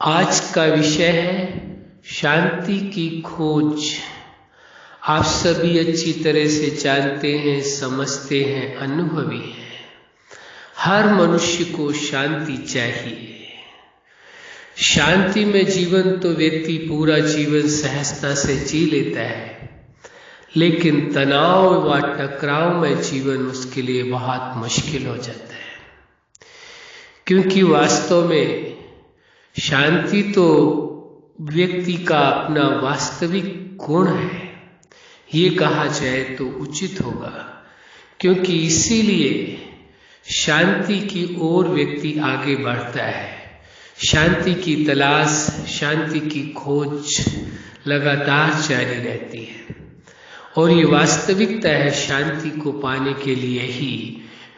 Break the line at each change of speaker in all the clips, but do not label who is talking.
आज का विषय है शांति की खोज। आप सभी अच्छी तरह से जानते हैं, समझते हैं, अनुभवी हैं। हर मनुष्य को शांति चाहिए। शांति में जीवन तो व्यक्ति पूरा जीवन सहजता से जी लेता है, लेकिन तनाव व टकराव में जीवन उसके लिए बहुत मुश्किल हो जाता है, क्योंकि वास्तव में शांति तो व्यक्ति का अपना वास्तविक गुण है, ये कहा जाए तो उचित होगा, क्योंकि इसीलिए शांति की ओर व्यक्ति आगे बढ़ता है। शांति की तलाश, शांति की खोज लगातार जारी रहती है, और ये वास्तविकता है। शांति को पाने के लिए ही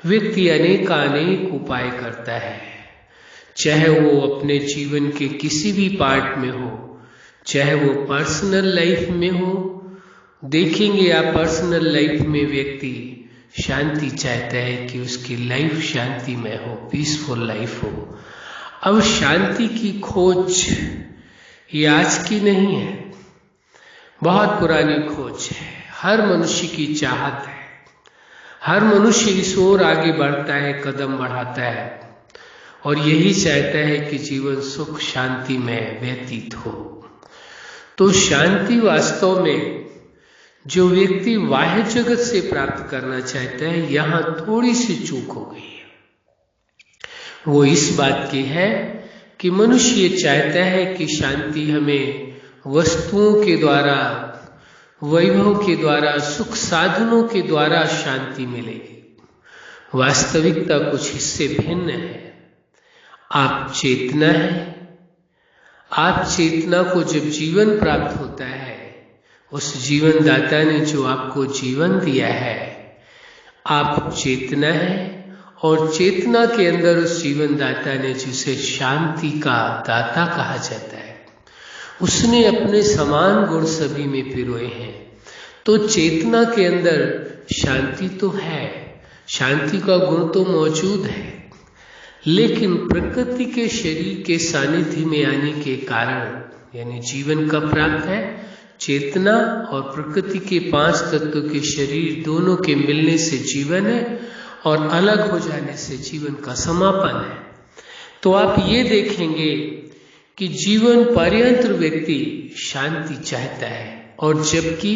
व्यक्ति अनेक उपाय करता है, चाहे वो अपने जीवन के किसी भी पार्ट में हो, चाहे वो पर्सनल लाइफ में हो। देखेंगे आप, पर्सनल लाइफ में व्यक्ति शांति चाहता है कि उसकी लाइफ शांति में हो, पीसफुल लाइफ हो। अब शांति की खोज ये आज की नहीं है, बहुत पुरानी खोज है। हर मनुष्य की चाहत है, हर मनुष्य इस ओर आगे बढ़ता है, कदम बढ़ाता है, और यही चाहता है कि जीवन सुख शांति में व्यतीत हो। तो शांति वास्तव में जो व्यक्ति बाह्य जगत से प्राप्त करना चाहता है, यहाँ थोड़ी सी चूक हो गई है। वो इस बात की है कि मनुष्य ये चाहता है कि शांति हमें वस्तुओं के द्वारा, वैभव के द्वारा, सुख साधनों के द्वारा शांति मिलेगी। वास्तविकता कुछ इससे भिन्न है। आप चेतना है। आप चेतना को जब जीवन प्राप्त होता है, उस जीवन दाता ने जो आपको जीवन दिया है, आप चेतना है, और चेतना के अंदर उस जीवन दाता ने, जिसे शांति का दाता कहा जाता है, उसने अपने समान गुण सभी में पिरोए हैं। तो चेतना के अंदर शांति तो है, शांति का गुण तो मौजूद है, लेकिन प्रकृति के शरीर के सानिध्य में आने के कारण, यानी जीवन कब प्राप्त है? चेतना और प्रकृति के 5 तत्व के शरीर दोनों के मिलने से जीवन है, और अलग हो जाने से जीवन का समापन है। तो आप ये देखेंगे कि जीवन पर्यंत व्यक्ति शांति चाहता है, और जबकि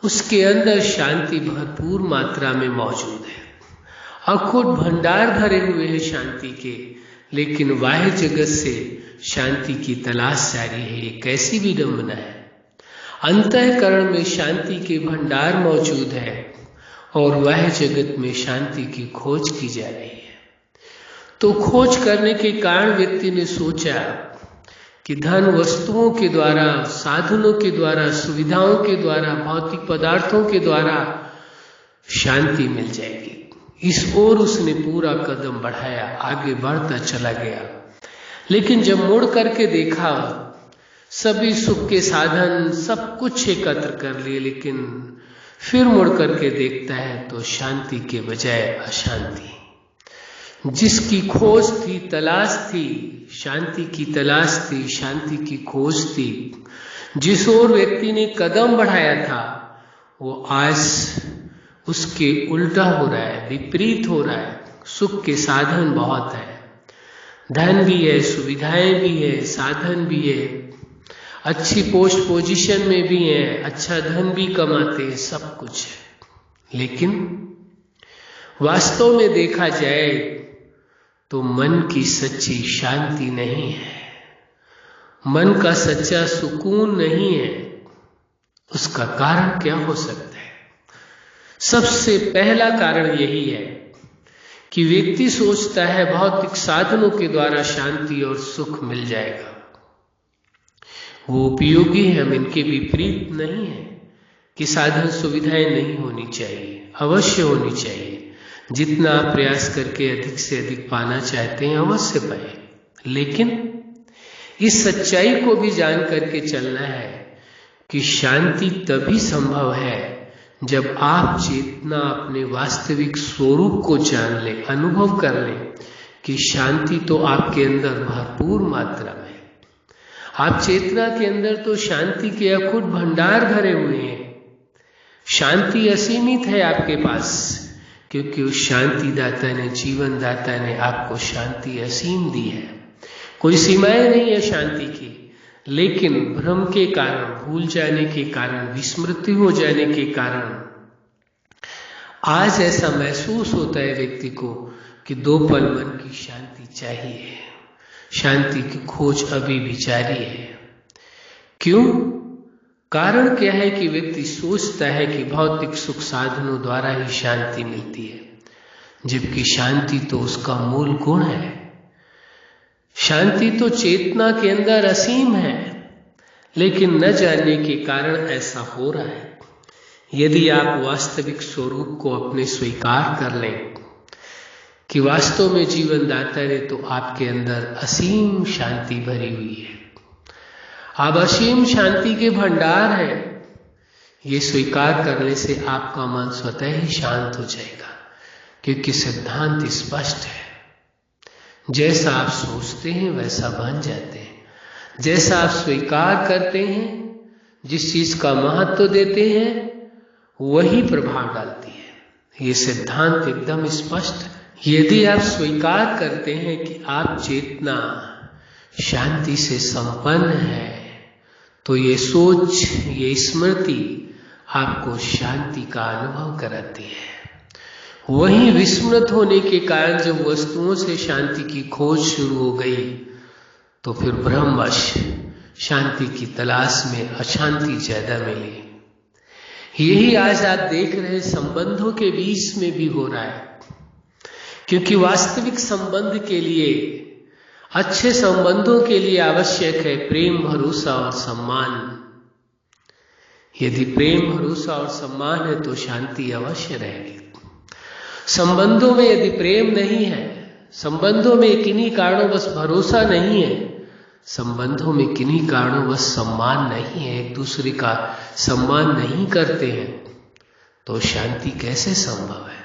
उसके अंदर शांति भरपूर मात्रा में मौजूद है। अखुट भंडार भरे हुए हैं शांति के, लेकिन बाह्य जगत से शांति की तलाश जारी है। ये कैसी विडंबना है। अंतःकरण में शांति के भंडार मौजूद है, और बाह्य जगत में शांति की खोज की जा रही है। तो खोज करने के कारण व्यक्ति ने सोचा कि धन वस्तुओं के द्वारा, साधनों के द्वारा, सुविधाओं के द्वारा, भौतिक पदार्थों के द्वारा शांति मिल जाएगी। इस ओर उसने पूरा कदम बढ़ाया, आगे बढ़ता चला गया। लेकिन जब मुड़ करके देखा, सभी सुख के साधन सब कुछ एकत्र कर लिए, लेकिन फिर मुड़ करके देखता है तो शांति के बजाय अशांति। जिसकी खोज थी, तलाश थी, शांति की तलाश थी, शांति की खोज थी, जिस ओर व्यक्ति ने कदम बढ़ाया था, वो आज उसके उल्टा हो रहा है, विपरीत हो रहा है। सुख के साधन बहुत है, धन भी है, सुविधाएं भी है, साधन भी है, अच्छी पोस्ट पोजीशन में भी है, अच्छा धन भी कमाते हैं, सब कुछ है। लेकिन वास्तव में देखा जाए तो मन की सच्ची शांति नहीं है, मन का सच्चा सुकून नहीं है। उसका कारण क्या हो सकता है? सबसे पहला कारण यही है कि व्यक्ति सोचता है भौतिक साधनों के द्वारा शांति और सुख मिल जाएगा। वो उपयोगी है, हम इनके विपरीत नहीं है कि साधन सुविधाएं नहीं होनी चाहिए, अवश्य होनी चाहिए। जितना आप प्रयास करके अधिक से अधिक पाना चाहते हैं, अवश्य पाए, लेकिन इस सच्चाई को भी जान करके चलना है कि शांति तभी संभव है जब आप चेतना अपने वास्तविक स्वरूप को जान लें, अनुभव कर लें कि शांति तो आपके अंदर भरपूर मात्रा में। आप चेतना के अंदर तो शांति के अखुट भंडार भरे हुए हैं। शांति असीमित है आपके पास, क्योंकि उस शांति दाता ने, जीवन दाता ने आपको शांति असीम दी है। कोई सीमाएं नहीं है शांति की, लेकिन भ्रम के कारण, भूल जाने के कारण, विस्मृति हो जाने के कारण आज ऐसा महसूस होता है व्यक्ति को कि 2 पल मन की शांति चाहिए। शांति की खोज अभी भी जारी है। क्यों? कारण क्या है कि व्यक्ति सोचता है कि भौतिक सुख साधनों द्वारा ही शांति मिलती है, जबकि शांति तो उसका मूल गुण है। शांति तो चेतना के अंदर असीम है, लेकिन न जानने के कारण ऐसा हो रहा है। यदि आप वास्तविक स्वरूप को अपने स्वीकार कर लें कि वास्तव में जीवन दाता ने तो आपके अंदर असीम शांति भरी हुई है, आप असीम शांति के भंडार हैं, ये स्वीकार करने से आपका मन स्वतः ही शांत हो जाएगा, क्योंकि सिद्धांत स्पष्ट है। जैसा आप सोचते हैं वैसा बन जाते हैं। जैसा आप स्वीकार करते हैं, जिस चीज का महत्व देते हैं, वही प्रभाव डालती है। ये सिद्धांत एकदम स्पष्ट है। यदि आप स्वीकार करते हैं कि आप चेतना शांति से संपन्न है, तो ये सोच, ये स्मृति आपको शांति का अनुभव कराती है। वहीं विस्मृत होने के कारण जब वस्तुओं से शांति की खोज शुरू हो गई, तो फिर भ्रमवश शांति की तलाश में अशांति ज्यादा मिली। यही आज आप देख रहे संबंधों के बीच में भी हो रहा है, क्योंकि वास्तविक संबंध के लिए, अच्छे संबंधों के लिए आवश्यक है प्रेम, भरोसा और सम्मान। यदि प्रेम, भरोसा और सम्मान है तो शांति अवश्य रहेगी। संबंधों में यदि प्रेम नहीं है, संबंधों में किन्हीं कारणों भरोसा नहीं है, संबंधों में किन्हीं कारणों सम्मान नहीं है, एक दूसरे का सम्मान नहीं करते हैं, तो शांति कैसे संभव है?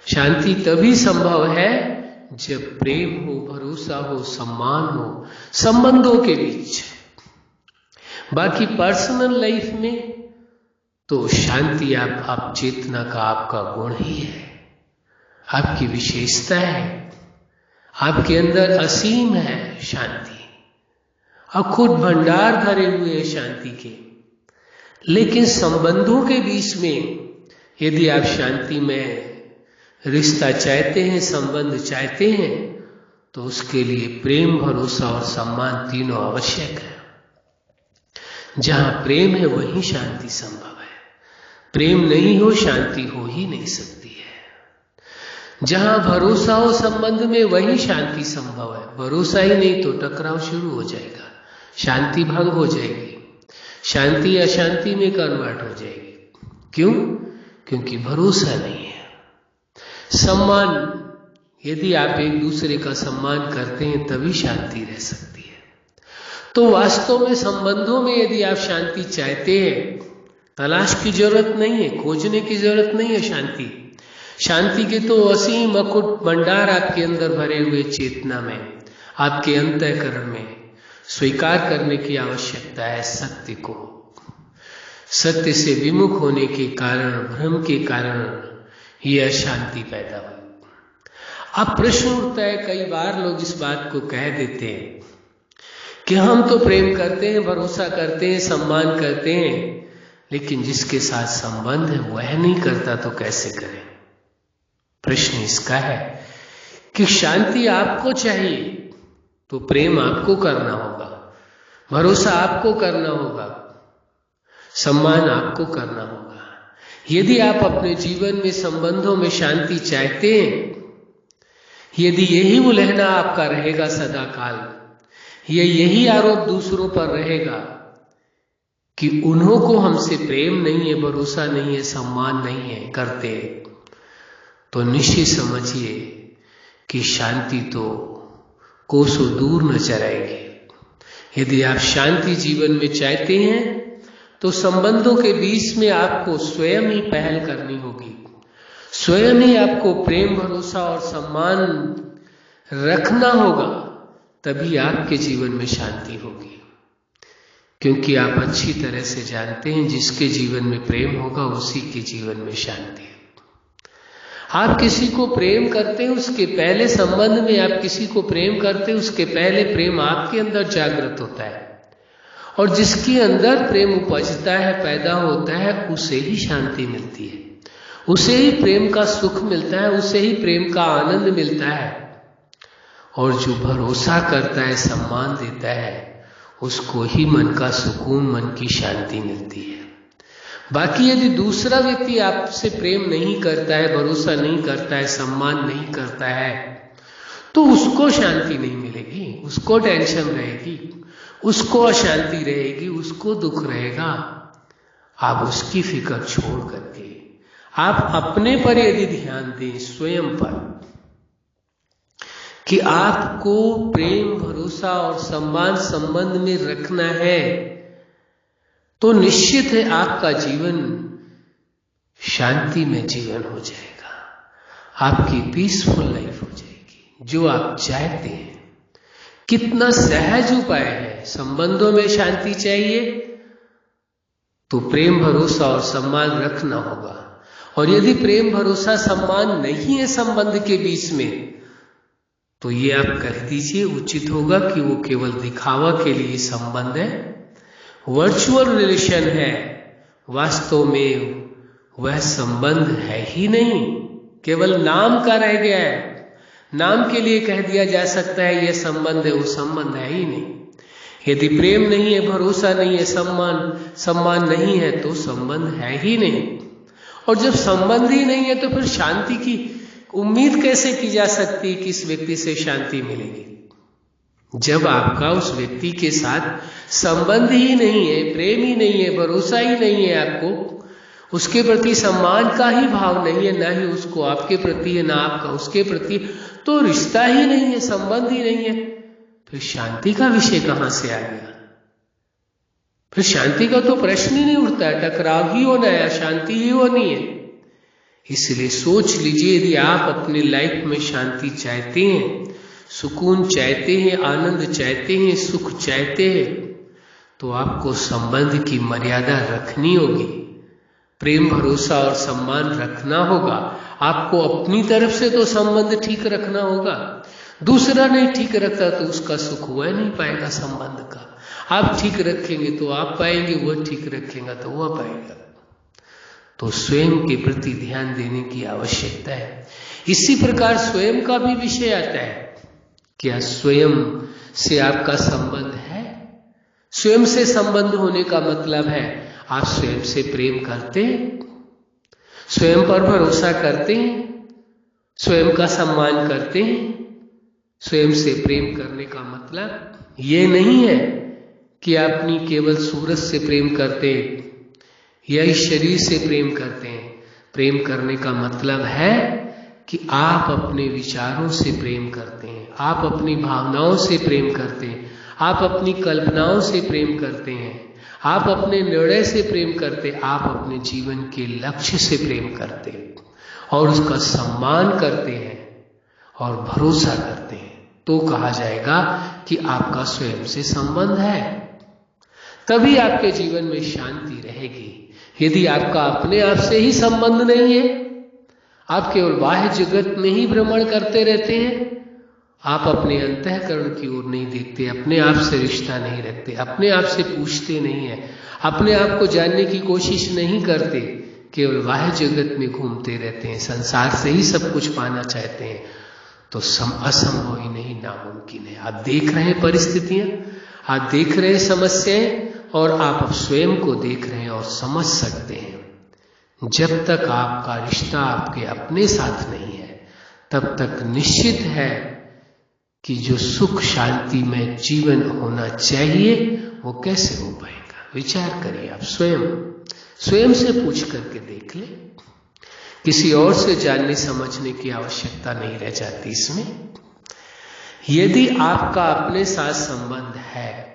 शांति तभी संभव है जब प्रेम हो, भरोसा हो, सम्मान हो संबंधों के बीच। बाकी पर्सनल लाइफ में तो शांति आप चेतना का आपका गुण ही है, आपकी विशेषता है, आपके अंदर असीम है शांति, अखुट भंडार भरे हुए हैं शांति के। लेकिन संबंधों के बीच में यदि आप शांति में रिश्ता चाहते हैं, संबंध चाहते हैं, तो उसके लिए प्रेम, भरोसा और सम्मान तीनों आवश्यक है। जहां प्रेम है वहीं शांति संभव है। प्रेम नहीं हो, शांति हो ही नहीं सकती है। जहां भरोसा हो संबंध में, वहीं शांति संभव है। भरोसा ही नहीं तो टकराव शुरू हो जाएगा, शांति भंग हो जाएगी, शांति अशांति में कन्वर्ट हो जाएगी। क्यों? क्योंकि भरोसा नहीं है। सम्मान, यदि आप एक दूसरे का सम्मान करते हैं तभी शांति रह सकती है। तो वास्तव में संबंधों में यदि आप शांति चाहते हैं, तलाश की जरूरत नहीं है, खोजने की जरूरत नहीं है। शांति के तो असीम अकुट भंडार आपके अंदर भरे हुए चेतना में, आपके अंतःकरण में स्वीकार करने की आवश्यकता है सत्य को। सत्य से विमुख होने के कारण, भ्रम के कारण यह अशांति पैदा हुई। अब प्रश्न उठता है, कई बार लोग इस बात को कह देते हैं कि हम तो प्रेम करते हैं, भरोसा करते हैं, सम्मान करते हैं, लेकिन जिसके साथ संबंध है वह नहीं करता तो कैसे करें? प्रश्न इसका है कि शांति आपको चाहिए तो प्रेम आपको करना होगा, भरोसा आपको करना होगा, सम्मान आपको करना होगा। यदि आप अपने जीवन में संबंधों में शांति चाहते हैं, यदि यही उलझना आपका रहेगा सदा काल, यही आरोप दूसरों पर रहेगा कि उन्हों को हमसे प्रेम नहीं है, भरोसा नहीं है, सम्मान नहीं है करते, तो निश्चित समझिए कि शांति तो कोसों दूर न चलेगी। यदि आप शांति जीवन में चाहते हैं तो संबंधों के बीच में आपको स्वयं ही पहल करनी होगी, स्वयं ही आपको प्रेम, भरोसा और सम्मान रखना होगा, तभी आपके जीवन में शांति होगी। क्योंकि आप अच्छी तरह से जानते हैं जिसके जीवन में प्रेम होगा उसी के जीवन में शांति है। आप किसी को प्रेम करते हैं, उसके पहले संबंध में आप किसी को प्रेम करते हैं, उसके पहले प्रेम आपके अंदर जागृत होता है, और जिसके अंदर प्रेम उपजता है, पैदा होता है, उसे ही शांति मिलती है, उसे ही प्रेम का सुख मिलता है, उसे ही प्रेम का आनंद मिलता है। और जो भरोसा करता है, सम्मान देता है, उसको ही मन का सुकून, मन की शांति मिलती है। बाकी यदि दूसरा व्यक्ति आपसे प्रेम नहीं करता है, भरोसा नहीं करता है, सम्मान नहीं करता है, तो उसको शांति नहीं मिलेगी, उसको टेंशन रहेगी, उसको अशांति रहेगी, उसको दुख रहेगा। आप उसकी फिक्र छोड़ करके आप अपने पर यदि ध्यान दें, स्वयं पर, कि आपको प्रेम, भरोसा और सम्मान संबंध में रखना है, तो निश्चित है आपका जीवन शांति में जीवन हो जाएगा, आपकी पीसफुल लाइफ हो जाएगी, जो आप चाहते हैं। कितना सहज उपाय है। संबंधों में शांति चाहिए तो प्रेम, भरोसा और सम्मान रखना होगा। और यदि प्रेम, भरोसा, सम्मान नहीं है संबंध के बीच में, तो ये आप कह दीजिए, उचित होगा कि वो केवल दिखावा के लिए संबंध है, वर्चुअल रिलेशन है, वास्तव में वह संबंध है ही नहीं, केवल नाम का रह गया है। नाम के लिए कह दिया जा सकता है यह संबंध है, वो संबंध है ही नहीं। यदि प्रेम नहीं है, भरोसा नहीं है, सम्मान नहीं है, तो संबंध है ही नहीं। और जब संबंध ही नहीं है तो फिर शांति की उम्मीद कैसे की जा सकती है कि इस व्यक्ति से शांति मिलेगी? जब आपका उस व्यक्ति के साथ संबंध ही नहीं है, प्रेम ही नहीं है, भरोसा ही नहीं है, आपको उसके प्रति सम्मान का ही भाव नहीं है, ना ही उसको आपके प्रति है, ना आपका उसके प्रति, तो रिश्ता ही नहीं है, संबंध ही नहीं है, फिर शांति का विषय कहां से आ गया? फिर शांति का तो प्रश्न ही नहीं उठता है, टकराव ही होना है, शांति ही होनी है। इसलिए सोच लीजिए, यदि आप अपनी लाइफ में शांति चाहते हैं, सुकून चाहते हैं, आनंद चाहते हैं, सुख चाहते हैं, तो आपको संबंध की मर्यादा रखनी होगी, प्रेम, भरोसा और सम्मान रखना होगा। आपको अपनी तरफ से तो संबंध ठीक रखना होगा, दूसरा नहीं ठीक रखता तो उसका सुख वह नहीं पाएगा संबंध का। आप ठीक रखेंगे तो आप पाएंगे, वह ठीक रखेगा तो वह पाएगा। तो स्वयं के प्रति ध्यान देने की आवश्यकता है। इसी प्रकार स्वयं का भी विषय आता है। क्या स्वयं से आपका संबंध है? स्वयं से संबंध होने का मतलब है आप स्वयं से प्रेम करते हैं, स्वयं पर भरोसा करते हैं, स्वयं का सम्मान करते हैं। स्वयं से प्रेम करने का मतलब ये नहीं है कि आप अपनी केवल सूरत से प्रेम करते हैं या इस शरीर से प्रेम करते हैं। प्रेम करने का मतलब है कि आप अपने विचारों से प्रेम करते हैं, आप अपनी भावनाओं से प्रेम करते हैं, आप अपनी कल्पनाओं से प्रेम करते हैं, आप अपने निर्णय से प्रेम करते हैं, आप अपने जीवन के लक्ष्य से प्रेम करते हैं और उसका सम्मान करते हैं और भरोसा करते हैं, तो कहा जाएगा कि आपका स्वयं से संबंध है। तभी आपके जीवन में शांति रहेगी। यदि आपका अपने आप से ही संबंध नहीं है, आप केवल बाह्य जगत में ही भ्रमण करते रहते हैं, आप अपने अंतःकरण की ओर नहीं देखते, अपने आप से रिश्ता नहीं रखते, अपने आप से पूछते नहीं है, अपने आप को जानने की कोशिश नहीं करते, केवल बाह्य जगत में घूमते रहते हैं, संसार से ही सब कुछ पाना चाहते हैं, तो असंभव ही नहीं, नामुमकिन है। आप देख रहे हैं परिस्थितियां, आप देख रहे हैं समस्याएं, और आप स्वयं को देख रहे हैं और समझ सकते हैं। जब तक आपका रिश्ता आपके अपने साथ नहीं है, तब तक निश्चित है कि जो सुख शांति में जीवन होना चाहिए वो कैसे हो पाएगा? विचार करिए, आप स्वयं से पूछ करके देख ले। किसी और से जानने समझने की आवश्यकता नहीं रह जाती इसमें। यदि आपका अपने साथ संबंध है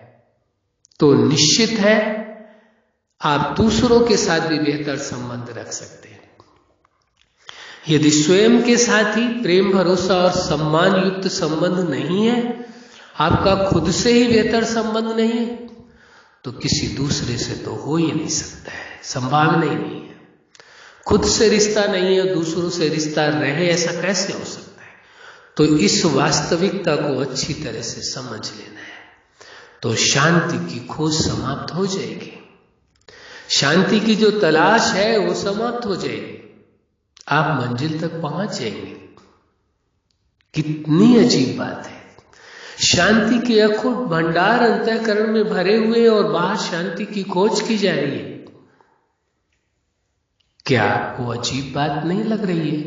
तो निश्चित है आप दूसरों के साथ भी बेहतर संबंध रख सकते हैं। यदि स्वयं के साथ ही प्रेम, भरोसा और सम्मान युक्त संबंध नहीं है, आपका खुद से ही बेहतर संबंध नहीं है तो किसी दूसरे से तो हो ही नहीं सकता है, संभावना ही नहीं है। खुद से रिश्ता नहीं है, दूसरों से रिश्ता रहे, ऐसा कैसे हो सकता है? तो इस वास्तविकता को अच्छी तरह से समझ लेना है, तो शांति की खोज समाप्त हो जाएगी। शांति की जो तलाश है वो समाप्त हो जाएगी, आप मंजिल तक पहुंच जाएंगे। कितनी अजीब बात है। शांति के अखुट भंडार अंतःकरण में भरे हुए और बाहर शांति की खोज की जा रही है। क्या आपको अजीब बात नहीं लग रही है?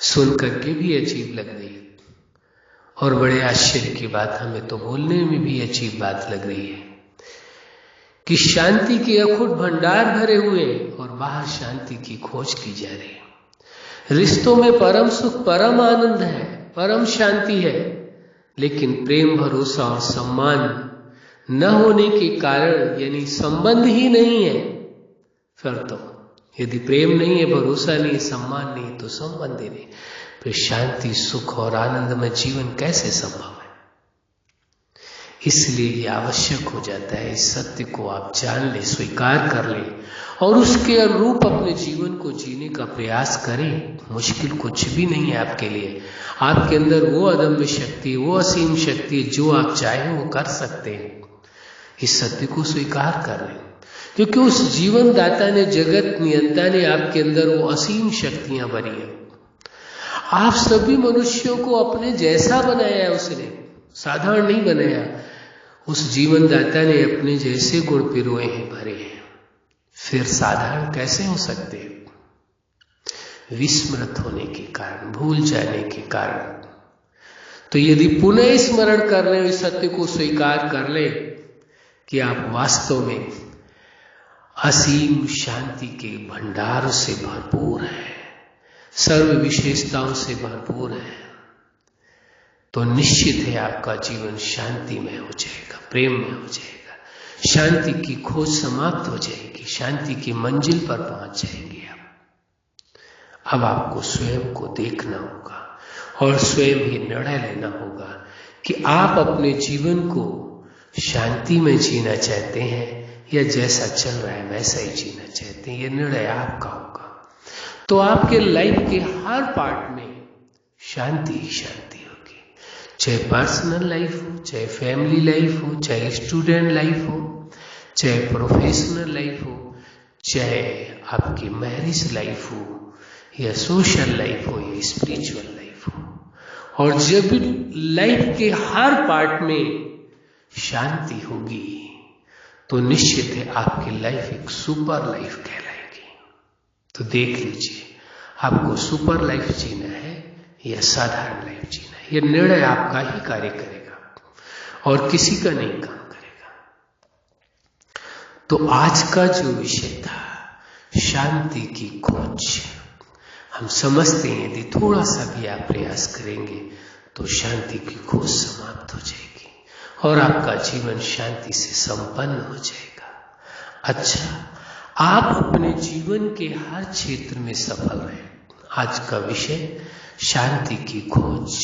सुन करके भी अजीब लग रही है, और बड़े आश्चर्य की बात, हमें तो बोलने में भी अजीब बात लग रही है कि शांति के अखुट भंडार भरे हुए और बाहर शांति की खोज की जा रही है। रिश्तों में परम सुख, परम आनंद है, परम शांति है, लेकिन प्रेम, भरोसा और सम्मान न होने के कारण, यानी संबंध ही नहीं है, फिर तो यदि प्रेम नहीं है, भरोसा नहीं है, सम्मान नहीं, तो संबंध ही नहीं, फिर शांति, सुख और आनंद में जीवन कैसे संभव है? इसलिए ये आवश्यक हो जाता है, इस सत्य को आप जान ले, स्वीकार कर ले और उसके अनुरूप अपने जीवन को जीने का प्रयास करें। मुश्किल कुछ भी नहीं है आपके लिए। आपके अंदर वो अदम्य शक्ति, वो असीम शक्ति, जो आप चाहें वो कर सकते हैं। इस सत्य को स्वीकार कर लें, क्योंकि उस जीवन दाता ने, जगत नियंता ने आपके अंदर वो असीम शक्तियां भरी है। आप सभी मनुष्यों को अपने जैसा बनाया है उसने, साधारण नहीं बनाया। उस जीवन दाता ने अपने जैसे गुण पिरोए हैं, भरे हैं, फिर साधारण कैसे हो सकते हैं? विस्मृत होने के कारण, भूल जाने के कारण। तो यदि पुनः स्मरण कर ले, इस सत्य को स्वीकार कर ले कि आप वास्तव में असीम शांति के भंडार से भरपूर है, सर्व विशेषताओं से भरपूर है, तो निश्चित है आपका जीवन शांति में हो जाएगा, प्रेम में हो जाएगा। शांति की खोज समाप्त हो जाएगी, शांति की मंजिल पर पहुंच जाएंगे आप। अब आपको स्वयं को देखना होगा और स्वयं ही निर्णय लेना होगा कि आप अपने जीवन को शांति में जीना चाहते हैं या जैसा चल रहा है वैसा ही जीना चाहते हैं। ये निर्णय आपका होगा। तो आपके लाइफ के हर पार्ट में शांति ही शांति होगी, चाहे पर्सनल लाइफ हो, चाहे फैमिली लाइफ हो, चाहे स्टूडेंट लाइफ हो, चाहे प्रोफेशनल लाइफ हो, चाहे आपकी मैरिज लाइफ हो, या सोशल लाइफ हो, या स्पिरिचुअल लाइफ हो। और जब लाइफ के हर पार्ट में शांति होगी तो निश्चित है आपकी लाइफ एक सुपर लाइफ कहलाएगी। तो देख लीजिए, आपको सुपर लाइफ जीना है या साधारण लाइफ जीना है, यह निर्णय आपका ही कार्य करेगा और किसी का नहीं काम करेगा। तो आज का जो विषय था, शांति की खोज, हम समझते हैं यदि थोड़ा सा भी आप प्रयास करेंगे तो शांति की खोज समाप्त हो जाएगी और आपका जीवन शांति से संपन्न हो जाएगा। अच्छा, आप अपने जीवन के हर क्षेत्र में सफल रहे। आज का विषय शांति की खोज।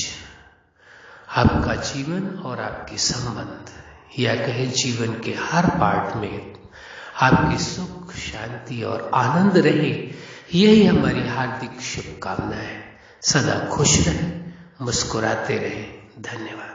आपका जीवन और आपके संबंध, या कहे जीवन के हर पार्ट में आपकी सुख, शांति और आनंद रहे, यही हमारी हार्दिक शुभकामना है। सदा खुश रहें, मुस्कुराते रहें। धन्यवाद।